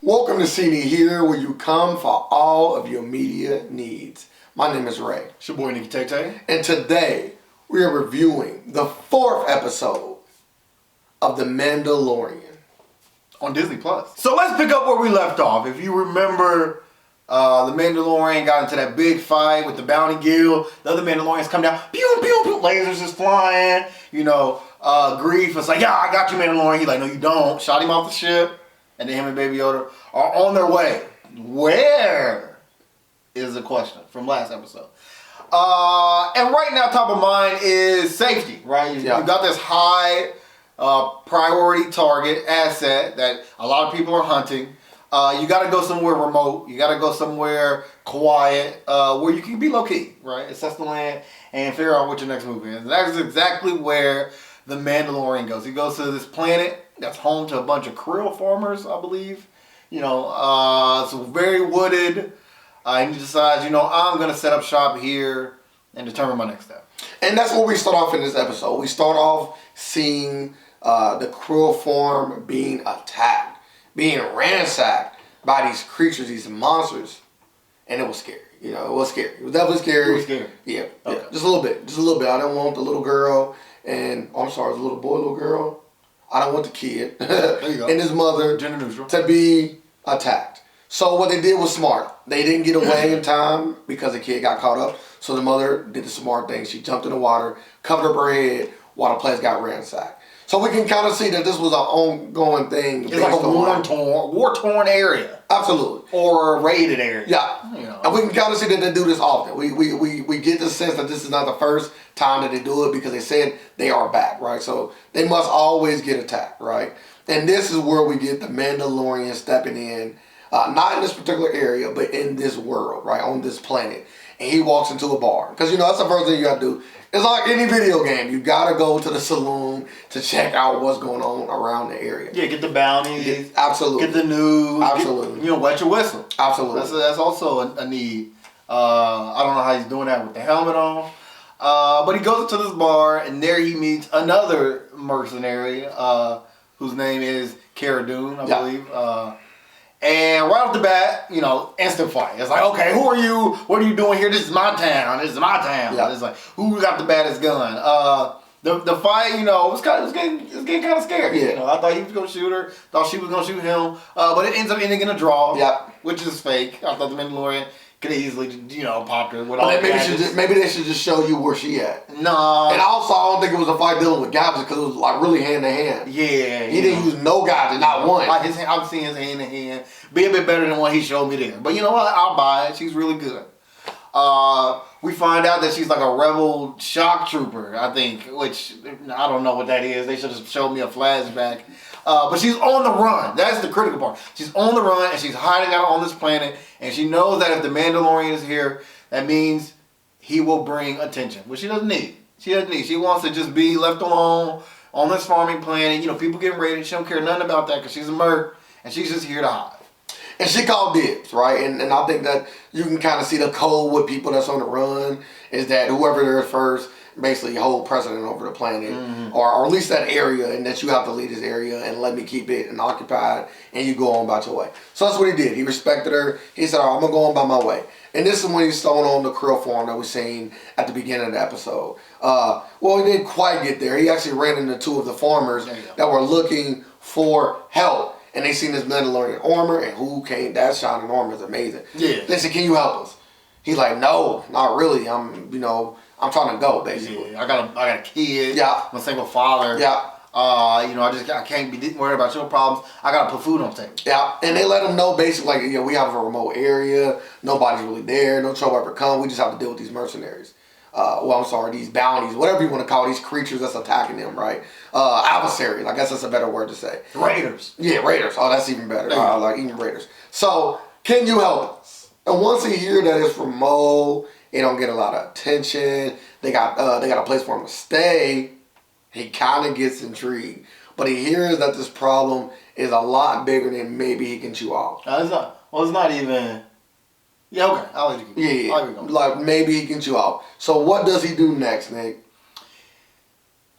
Welcome to CD Here, where you come for all of your media needs. My name is Ray. It's your boy Nikki Tay. And today we are reviewing the 4th episode of The Mandalorian On Disney Plus. So let's pick up where we left off. If you remember, the Mandalorian got into that big fight with the Bounty Guild. The other Mandalorians come down, pew, pew, pew, lasers is flying. Grief is like, yeah, I got you, Mandalorian. He's like, no, you don't. Shot him off the ship. And then him and Baby Yoda are on their way. Where is the question from last episode? And right now, top of mind is safety, right? You got this high priority target asset that a lot of people are hunting. You got to go somewhere remote. You got to go somewhere quiet where you can be low key, right? Assess the land and figure out what your next move is. And that's exactly where the Mandalorian goes. He goes to this planet that's home to a bunch of krill farmers, I believe. It's very wooded. And he decides, I'm going to set up shop here and determine my next step. And that's where we start off in this episode. We start off seeing the krill farm being attacked, being ransacked by these creatures, these monsters. And it was scary. It was scary. It was definitely scary. It was scary. Yeah. Just a little bit. I didn't want the little girl and, the little boy, little girl. I don't want the kid and his mother Gender neutral. to be attacked. So what they did was smart. They didn't get away in time because the kid got caught up. So the mother did the smart thing. She jumped in the water, covered up her head while the place got ransacked. So we can kind of see that this was an ongoing thing. It's like a war-torn area. Absolutely. Or a raided area. Yeah. And we can kind of see that they do this often. We get the sense that this is not the first time that they do it because they said they are back, right? So they must always get attacked, right? And this is where we get the Mandalorian stepping in, not in this particular area, but in this world, right? On this planet. And he walks into a bar. Because, that's the first thing you got to do. It's like any video game. You got to go to the saloon to check out what's going on around the area. Yeah, get the bounties. Absolutely. Get the news. Absolutely. Wet your whistle. Absolutely. That's also a need. I don't know how he's doing that with the helmet on. But he goes to this bar, and there he meets another mercenary whose name is Cara Dune, I believe. And right off the bat, instant fight. It's like, okay, who are you? What are you doing here? This is my town. Yeah. It's like, who got the baddest gun? The fight, it's getting kind of scary. Yeah. I thought he was gonna shoot her. Thought she was gonna shoot him. But it ends up ending in a draw. Yeah. Which is fake. I thought the Mandalorian could have easily, popped her with all the maybe they should just show you where she at. No. And also, I don't think it was a fight dealing with gadgets because it was like really hand to hand. Yeah. He didn't use no gadgets, not one. Like I've seen his hand to hand be a bit better than what he showed me there. But you know what? I'll buy it. She's really good. We find out that she's like a rebel shock trooper, I think, which I don't know what that is. They should have showed me a flashback. But she's on the run. That's the critical part. She's on the run and she's hiding out on this planet. And she knows that if the Mandalorian is here, that means he will bring attention, which she doesn't need. She wants to just be left alone on this farming planet. People getting raided. She don't care nothing about that because she's a merc and she's just here to hide. And she called dibs, right? And I think that you can kind of see the code with people that's on the run is that whoever there is first basically hold precedent over the planet, or at least that area, and that you have to lead this area and let me keep it and occupied, and you go on about your way. So that's what he did. He respected her. He said, I'm going to go on by my way. And this is when he's throwing on the krill farm that we seen at the beginning of the episode. Well, he didn't quite get there. He actually ran into two of the farmers that were looking for help. And they seen this Mandalorian armor, and who came? That shining armor is amazing. Yeah. They said, can you help us? He's like, no, not really. I'm trying to go, basically. Yeah, I got a kid. Yeah. I'm a single father. Yeah. I can't be worried about your problems. I gotta put food on the table. Yeah. And they let him know basically, we have a remote area. Nobody's really there. No trouble ever come. We just have to deal with these mercenaries. These bounties, whatever you want to call these creatures that's attacking them, right? Adversaries, I guess that's a better word to say. Raiders. Yeah, raiders. Oh, that's even better. Like even raiders. So, can you help us? And once he hears that it's remote, it don't get a lot of attention. They got a place for him to stay. He kind of gets intrigued, but he hears that this problem is a lot bigger than maybe he can chew off. It's not even. Yeah, okay. I'll let you go. Yeah. Like maybe he can chew off. So what does he do next, Nick?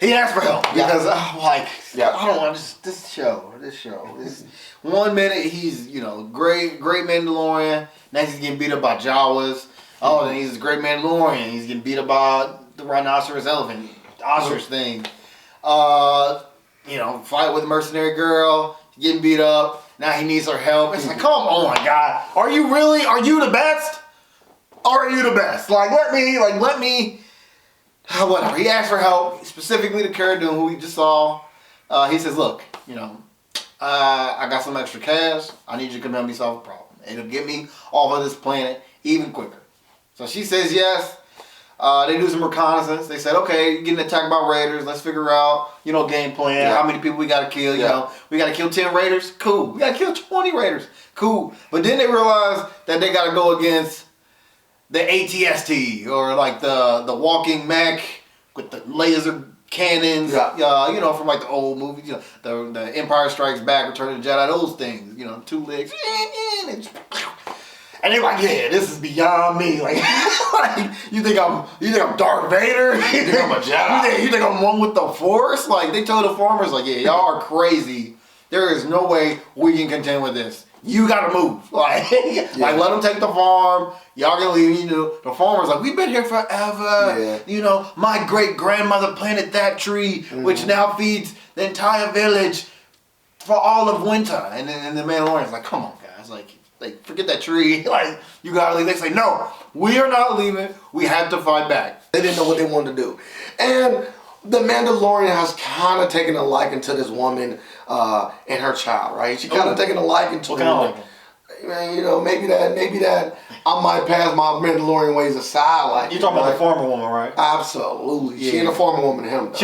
He asked for help because Yeah. I don't want this show. This 1 minute he's great Mandalorian. Next he's getting beat up by Jawas. Oh, then he's a great Mandalorian. He's getting beat up by the rhinoceros elephant, ostrich thing. Fight with a mercenary girl. He's getting beat up. Now he needs her help. It's like, come on, God, are you really? Are you the best? Are you the best? Let me. Whatever. He asked for help, specifically to Cara Dune, who we just saw. He says, look, I got some extra cash. I need you to come help me solve a problem. It'll get me off of this planet even quicker. So she says yes. They do some reconnaissance. They said, okay, you're getting attacked by raiders. Let's figure out, game plan. How many people we got to kill. We got to kill 10 raiders. Cool. We got to kill 20 raiders. Cool. But then they realize that they got to go against the ATST, or the walking mech with the laser cannons, from the old movies, the Empire Strikes Back, Return of the Jedi, those things, 2 legs, and they're like, yeah, this is beyond me. You think I'm Darth Vader? You think I'm a Jedi? You think I'm one with the Force? They told the farmers, yeah, y'all are crazy. There is no way we can contend with this. You gotta move. Let them take the farm. Y'all gonna leave. The farmer's like, we've been here forever. Yeah. My great grandmother planted that tree, which now feeds the entire village for all of winter. And then the Mandalorian's like, come on, guys. Forget that tree. You gotta leave. They say, no, we are not leaving. We have to fight back. They didn't know what they wanted to do. And the Mandalorian has kind of taken a liking to this woman and her child, right? She kind of taken a liking to her. Man, maybe that I might pass my Mandalorian ways aside. You're talking about the farmer woman, right? Absolutely. Yeah. She ain't a farmer woman to him, though.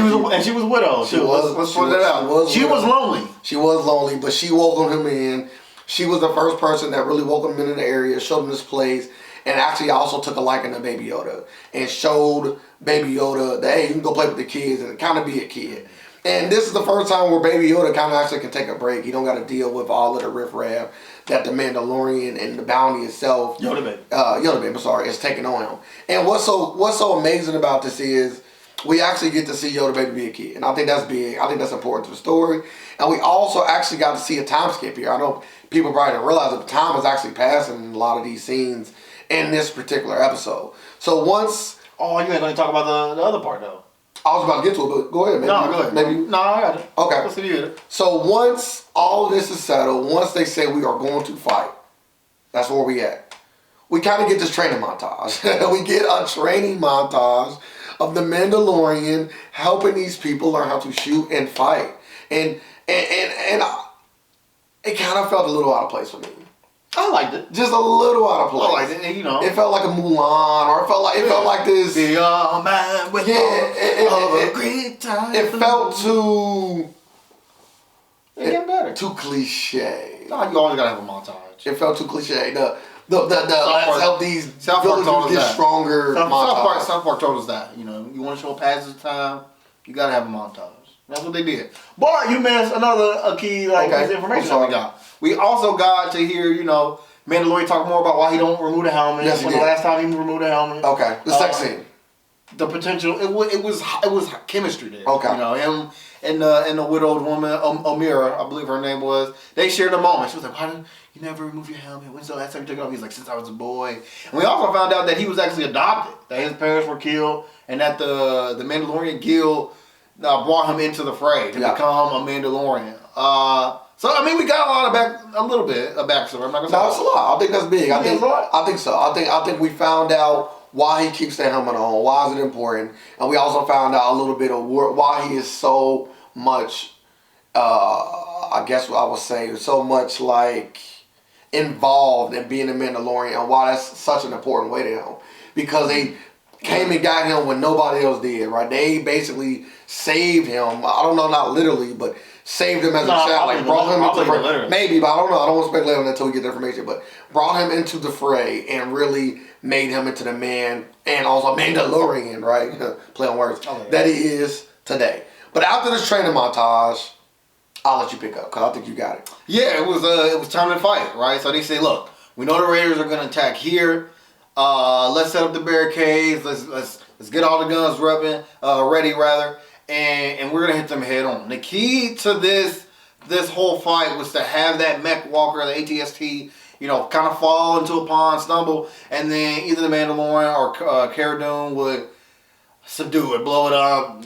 She was widowed. Let's put that out. She was lonely. She was lonely, but she welcomed him in. She was the first person that really welcomed him in the area, showed him this place, and actually also took a liking to Baby Yoda and showed Baby Yoda that, hey, you can go play with the kids and kind of be a kid. And this is the first time where Baby Yoda kind of actually can take a break. He don't got to deal with all of the riffraff that the Mandalorian and the bounty itself, Yoda Baby, is taking on him. And what's so amazing about this is we actually get to see Yoda Baby be a kid. And I think that's big. I think that's important to the story. And we also actually got to see a time skip here. I know people probably don't realize that the time is actually passing in a lot of these scenes in this particular episode. So once... Oh, you ain't going to talk about the other part, though. I was about to get to it, but go ahead. Maybe, no, go ahead. Maybe. No, I got it. Okay. Let's see it. So once all this is settled, once they say we are going to fight, that's where we at. We kind of get this training montage. We get a training montage of the Mandalorian helping these people learn how to shoot and fight. And it kind of felt a little out of place for me. I liked it. Just a little out of place. I liked it, It felt like a Mulan, or it felt like this. Be all man with all great time. It felt too. It getting better. Too cliche. No, you always gotta have a montage. It felt too cliche. Let's help these villagers get stronger. South Park told us that. You want to show a passage of time, you gotta have a montage. That's what they did. But you missed a key piece of information that we got. We also got to hear, Mandalorian talk more about why he don't remove the helmet. Yes, he did. The last time he removed the helmet. Okay. The sex scene. The potential. It was chemistry there. Okay. Him and the widowed woman, Amira, I believe her name was. They shared a moment. She was like, "Why didn't you never remove your helmet? When's the last time you took it off?" He's like, "Since I was a boy." And we also found out that he was actually adopted. That his parents were killed, and that the Mandalorian Guild brought him into the fray to become a Mandalorian. So we got a little bit of backstory. I'm not gonna say that's a lot. I think that's big. I think so. I think we found out why he keeps the helmet on. Why is it important? And we also found out a little bit of why he is so much. I guess what I would say so much involved in being a Mandalorian, and why that's such an important way to him, because they came and got him when nobody else did. Right? They basically saved him. I don't know, not literally, but saved him as a child. Brought him into the fray. Maybe, but I don't know. I don't want to speculate on that until we get the information. But brought him into the fray and really made him into the man and also Mandalorian, right? Play on words. That he is today. But after this training montage, I'll let you pick up because I think you got it. Yeah, it was time to fight, right? So they say, look, we know the Raiders are going to attack here. Let's set up the barricades. Let's get all the guns ready, and we're gonna hit them head on. The key to this whole fight was to have that mech walker, the ATST, kind of fall into a pond, stumble, and then either the Mandalorian or Cara Dune would subdue it, blow it up,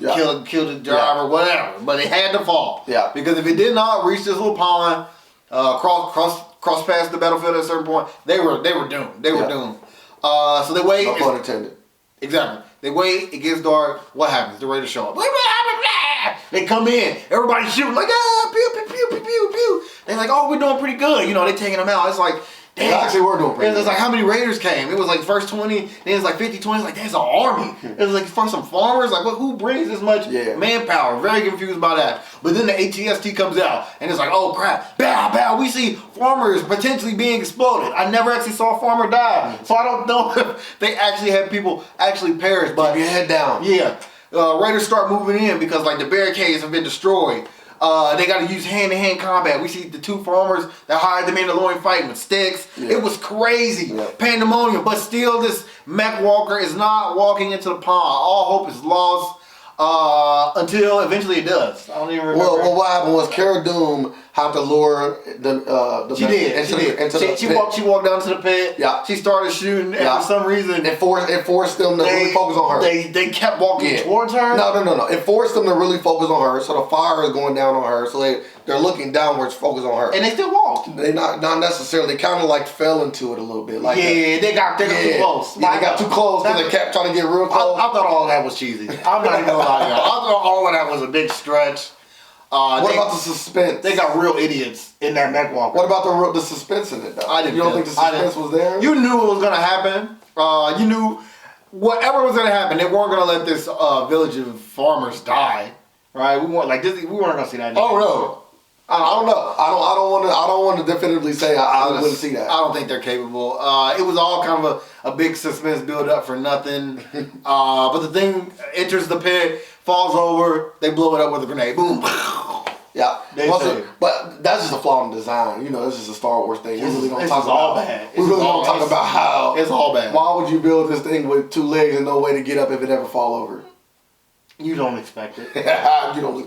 kill the driver, whatever. But it had to fall. Yeah. Because if it did not reach this little pond, cross past the battlefield at a certain point, they were doomed. They were doomed. So they wait. No pun intended. Exactly. They wait. It gets dark. What happens? They're ready to show up. They come in. Everybody shooting like pew pew pew pew pew pew. They're like, oh, we're doing pretty good. They taking them out. It's like. They actually were doing pretty good. It was like how many Raiders came? It was like first 20, then it was like 50, 20. It's like that's an army. It was like for some farmers. Like who brings this much manpower? Very confused by that. But then the ATST comes out and it's like, oh crap, bow bow. We see farmers potentially being exploded. I never actually saw a farmer die, so I don't know if they actually had people actually perish. But keep your head down. Yeah, Raiders start moving in because like the barricades have been destroyed. They got to use hand-to-hand combat. We see the two farmers that hired the Mandalorian fighting with sticks. Yeah. It was crazy. Yeah. Pandemonium. But still, this mech walker is not walking into the pond. All hope is lost until eventually it does. I don't even remember. Well, what happened was Cara Dune had to lure the she did. She walked down to the pit. Yeah. She started shooting, and for some reason it forced them to really focus on her. They kept walking towards her. No. It forced them to really focus on her. So the fire is going down on her. So they're looking downwards, focus on her. And they still walked. They not necessarily. They kind of like fell into it a little bit. Like they got too close. Yeah, they got too close because they kept trying to get real close. I thought all of that was cheesy. I'm not even gonna lie to y'all. I thought all of that was a big stretch. What about the suspense? They got real idiots in that mech walker. What about the suspense in it though? You don't think the suspense was there? You knew it was gonna happen. You knew whatever was gonna happen. They weren't gonna let this village of farmers die, right? We weren't gonna see that. Oh no. I don't know. I don't want to definitively say I wouldn't see that. I don't think they're capable. It was all kind of a big suspense build up for nothing. But the thing enters the pit, falls over, they blow it up with a grenade. Boom. Yeah. But that's just a flaw in design. This is a Star Wars thing. We really don't talk about how it's all bad. Why would you build this thing with 2 legs and no way to get up if it ever fall over? You don't expect it. You don't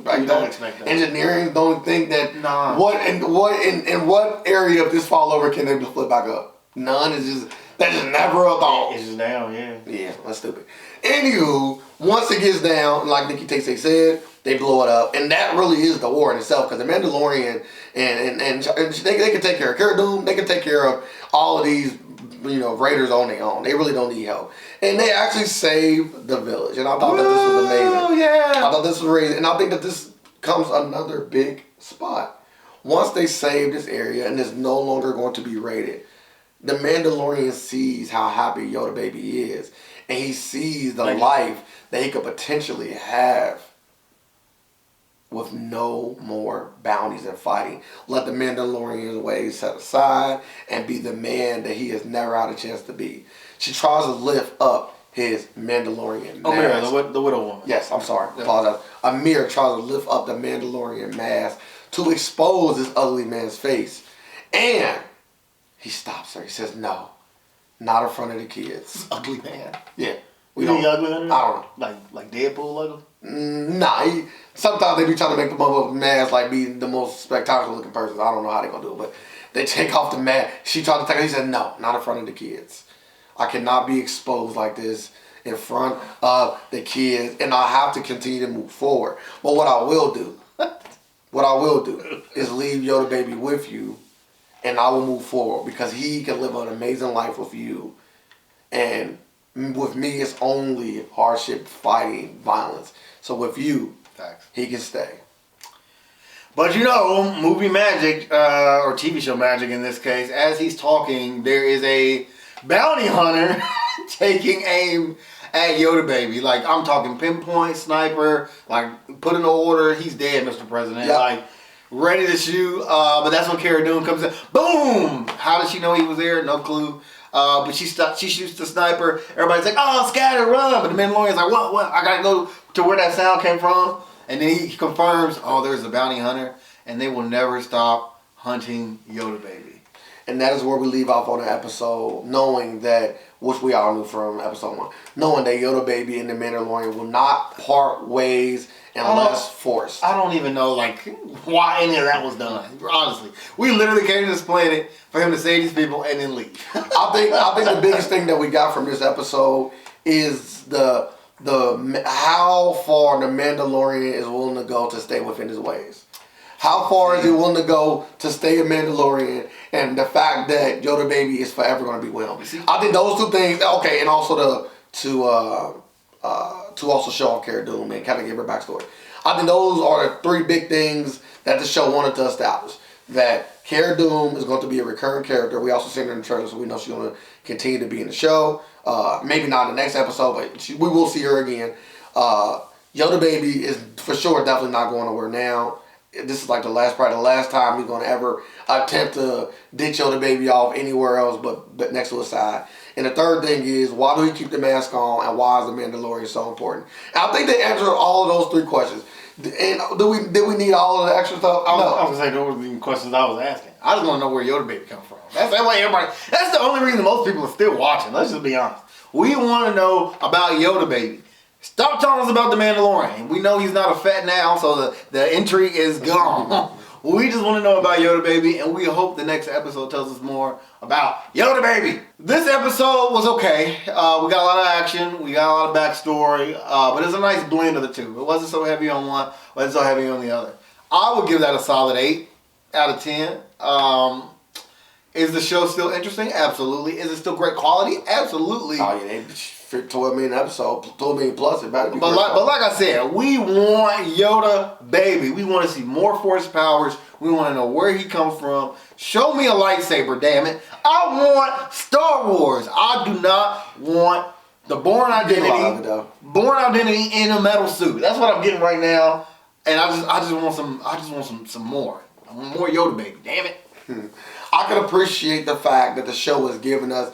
expect that. Engineering don't think that. Nah. In what area of this fall over can they just flip back up? None. That's just never a thought. It's just down. Yeah. Yeah, that's stupid. Anywho, once it gets down, like Nikki Tasey said, they blow it up, and that really is the war in itself. Because the Mandalorian and they can take care of Cara Dune. They can take care of all of these Raiders on their own. They really don't need help. And they actually saved the village. And I thought that this was amazing. Oh, yeah. I thought this was amazing. And I think that this comes another big spot. Once they save this area and it's no longer going to be raided, the Mandalorian sees how happy Yoda baby is. And he sees the life that he could potentially have with no more bounties and fighting. Let the Mandalorian's ways set aside and be the man that he has never had a chance to be. She tries to lift up his Mandalorian mask. Amira, the widow woman. Yes, I'm sorry. Yeah. Apologize. Amira tries to lift up the Mandalorian mask to expose this ugly man's face. And he stops her. He says, no, not in front of the kids. This ugly man. Yeah. We don't ugly than him? I don't know. Like Deadpool ugly? Nah, sometimes they be trying to make the motherfucking mask like be the most spectacular looking person. I don't know how they gonna do it, but they take off the mask. She tried to take it. He said, no, not in front of the kids. I cannot be exposed like this in front of the kids, and I have to continue to move forward. But what I will do is leave Yoda baby with you, and I will move forward because he can live an amazing life with you, and with me it's only hardship, fighting, violence. So with you, he can stay. But movie magic, or TV show magic in this case, as he's talking, there is a bounty hunter taking aim at Yoda baby. Like, I'm talking pinpoint, sniper, like, put in the order, he's dead, Mr. President. Yep. Like, ready to shoot, but that's when Cara Dune comes in. Boom! How did she know he was there? No clue. But she shoots the sniper. Everybody's like, oh, scatter, run. But the Mandalorian's like, what? I gotta go to where that sound came from. And then he confirms, oh, there's a bounty hunter. And they will never stop hunting Yoda baby. And that is where we leave off on the episode, knowing that, which we all knew from episode 1, knowing that Yoda Baby and the Mandalorian will not part ways unless forced. I don't even know why any of that was done. Honestly, we literally came to this planet for him to save these people and then leave. I think the biggest thing that we got from this episode is the how far the Mandalorian is willing to go to stay within his ways. How far is he willing to go to stay a Mandalorian, and the fact that Yoda Baby is forever going to be with him. I think those two things. Okay, and also to also show off Cara Dune and kind of give her backstory. I think those are the 3 big things that the show wanted to establish. That Cara Dune is going to be a recurring character. We also seen her in the trailer, so we know she's going to continue to be in the show. Maybe not in the next episode, but we will see her again. Yoda Baby is for sure definitely not going nowhere now. This is like probably the last time he's going to ever attempt to ditch Yoda Baby off anywhere else but next to his side. And the third thing is, why do he keep the mask on, and why is the Mandalorian so important? And I think they answered all of those 3 questions. And did we need all of the extra stuff? I was going to say, those were the questions I was asking. I just want to know where Yoda Baby come from. That's the only reason most people are still watching. Let's just be honest. We want to know about Yoda Baby. Stop telling us about the Mandalorian. We know he's not a fat now, so the intrigue is gone. We just want to know about Yoda Baby, and we hope the next episode tells us more about Yoda Baby. This episode was okay. We got a lot of action. We got a lot of backstory. But it's a nice blend of the two. It wasn't so heavy on one, wasn't so heavy on the other. I would give that a solid 8 out of 10. Is the show still interesting? Absolutely. Is it still great quality? Absolutely. Oh, yeah, they 12 million episode, 12 million plus. It better be. But like I said, we want Yoda Baby. We want to see more Force powers. We want to know where he comes from. Show me a lightsaber, damn it. I want Star Wars. I do not want the Born Identity in a metal suit. That's what I'm getting right now. And I just want some more. I want more Yoda Baby. Damn it. I can appreciate the fact that the show is giving us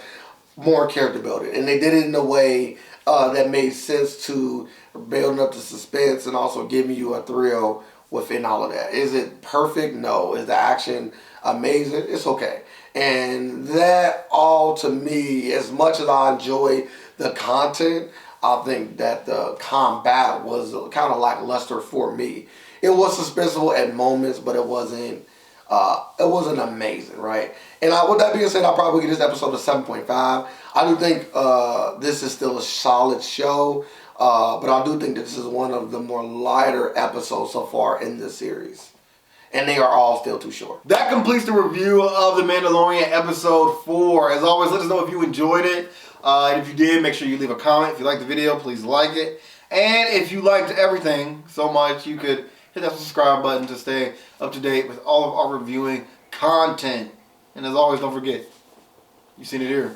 more character building, and they did it in a way that made sense to building up the suspense and also giving you a thrill within all of that. Is it perfect? No. Is the action amazing? It's okay. And that all, to me, as much as I enjoy the content, I think that the combat was kind of lackluster for me. It was suspenseful at moments, but it wasn't amazing, right? And with that being said, I'll probably give this episode a 7.5. I do think this is still a solid show, but I do think that this is one of the more lighter episodes so far in this series. And they are all still too short. That completes the review of The Mandalorian episode 4. As always, let us know if you enjoyed it. And if you did, make sure you leave a comment. If you liked the video, please like it. And if you liked everything so much, you could hit that subscribe button to stay up to date with all of our reviewing content. And as always, don't forget, you've seen it here.